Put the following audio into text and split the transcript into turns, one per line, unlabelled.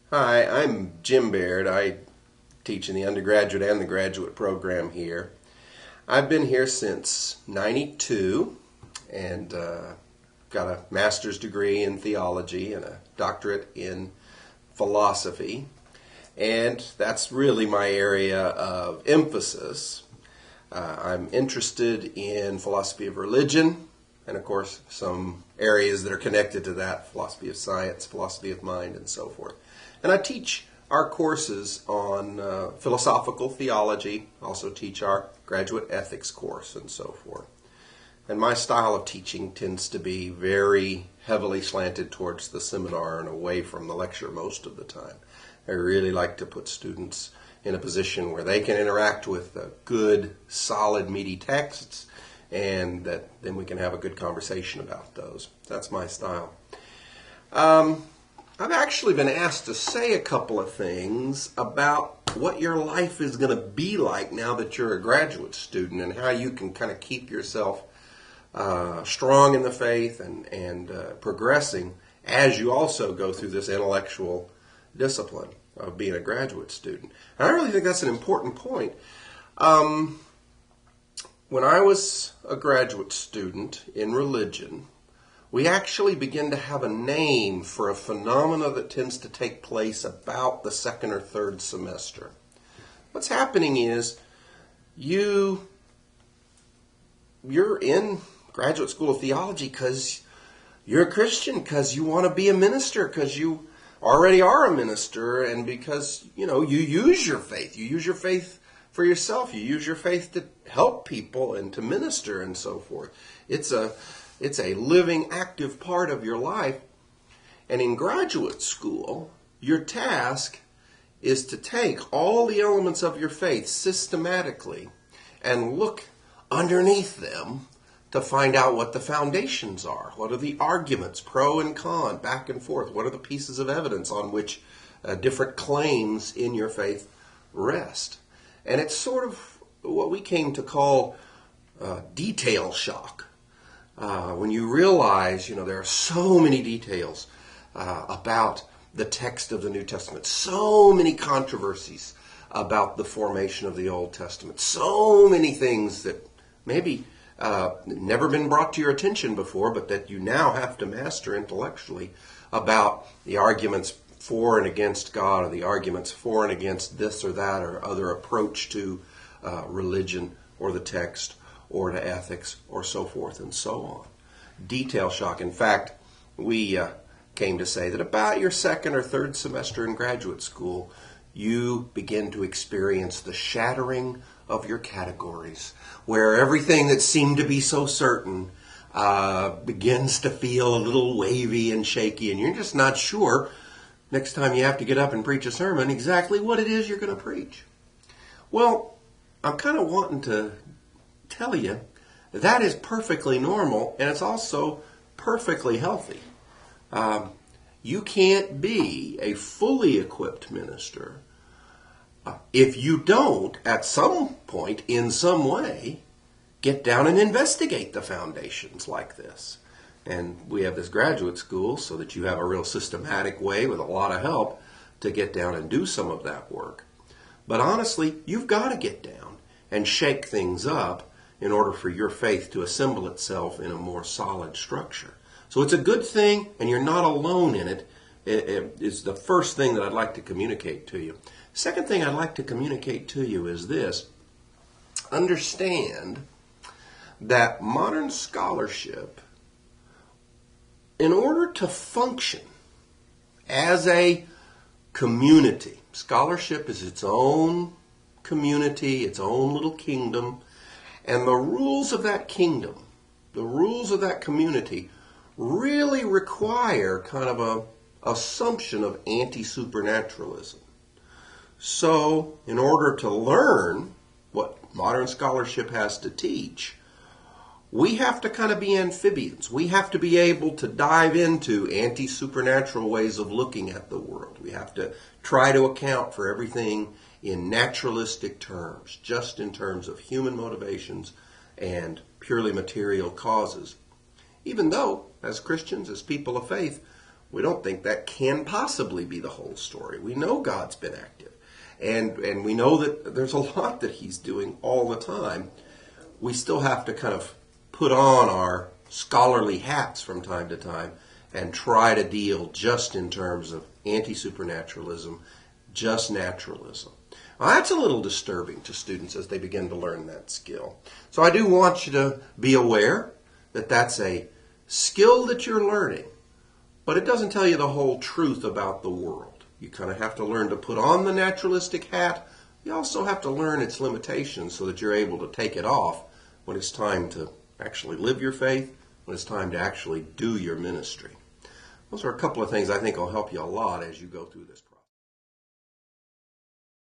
Hi, I'm Jim Baird. I teach in the undergraduate and the graduate program here. I've been here since '92 and got a master's degree in theology and a doctorate in philosophy. And that's really my area of emphasis. I'm interested in philosophy of religion and, of course, some areas that are connected to that, philosophy of science, philosophy of mind, and so forth. And I teach our courses on philosophical theology, also teach our graduate ethics course, and so forth. And my style of teaching tends to be very heavily slanted towards the seminar and away from the lecture most of the time. I really like to put students in a position where they can interact with good, solid, meaty texts, and that then we can have a good conversation about those. That's my style. I've actually been asked to say a couple of things about what your life is going to be like now that you're a graduate student and how you can kind of keep yourself strong in the faith and progressing as you also go through this intellectual discipline of being a graduate student. And I really think that's an important point. When I was a graduate student in religion, we actually begin to have a name for a phenomena that tends to take place about the second or third semester. What's happening is you're in graduate school of theology because you're a Christian, because you want to be a minister, because you already are a minister, and because you use your faith. You use your faith for yourself. You use your faith to help people and to minister and so forth. It's a living, active part of your life. And in graduate school, your task is to take all the elements of your faith systematically and look underneath them to find out what the foundations are. What are the arguments, pro and con, back and forth? What are the pieces of evidence on which different claims in your faith rest? And it's sort of what we came to call detail shock. When you realize, there are so many details about the text of the New Testament, so many controversies about the formation of the Old Testament, so many things that maybe never been brought to your attention before, but that you now have to master intellectually about the arguments for and against God, or the arguments for and against this or that or other approach to religion or the text or to ethics or so forth and so on. Detail shock. In fact, we came to say that about your second or third semester in graduate school, you begin to experience the shattering of your categories, where everything that seemed to be so certain begins to feel a little wavy and shaky, and you're just not sure next time you have to get up and preach a sermon exactly what it is you're going to preach. Well, I'm kind of wanting to tell you that is perfectly normal, and it's also perfectly healthy. You can't be a fully equipped minister if you don't, at some point, in some way, get down and investigate the foundations like this. And we have this graduate school so that you have a real systematic way with a lot of help to get down and do some of that work. But honestly, you've got to get down and shake things up in order for your faith to assemble itself in a more solid structure. So it's a good thing, and you're not alone in it. It's the first thing that I'd like to communicate to you. Second thing I'd like to communicate to you is this. Understand that modern scholarship, in order to function as a community, scholarship is its own community, its own little kingdom, and the rules of that kingdom, the rules of that community, really require kind of an assumption of anti-supernaturalism. So, in order to learn what modern scholarship has to teach, we have to kind of be amphibians. We have to be able to dive into anti-supernatural ways of looking at the world. We have to try to account for everything in naturalistic terms, just in terms of human motivations and purely material causes. Even though, as Christians, as people of faith, We don't think that can possibly be the whole story. We know God's been active. And we know that there's a lot that he's doing all the time. We still have to kind of put on our scholarly hats from time to time and try to deal just in terms of anti-supernaturalism, just naturalism. Well, that's a little disturbing to students as they begin to learn that skill. So I do want you to be aware that that's a skill that you're learning, but it doesn't tell you the whole truth about the world. You kind of have to learn to put on the naturalistic hat. You also have to learn its limitations so that you're able to take it off when it's time to actually live your faith, when it's time to actually do your ministry. Those are a couple of things I think will help you a lot as you go through this.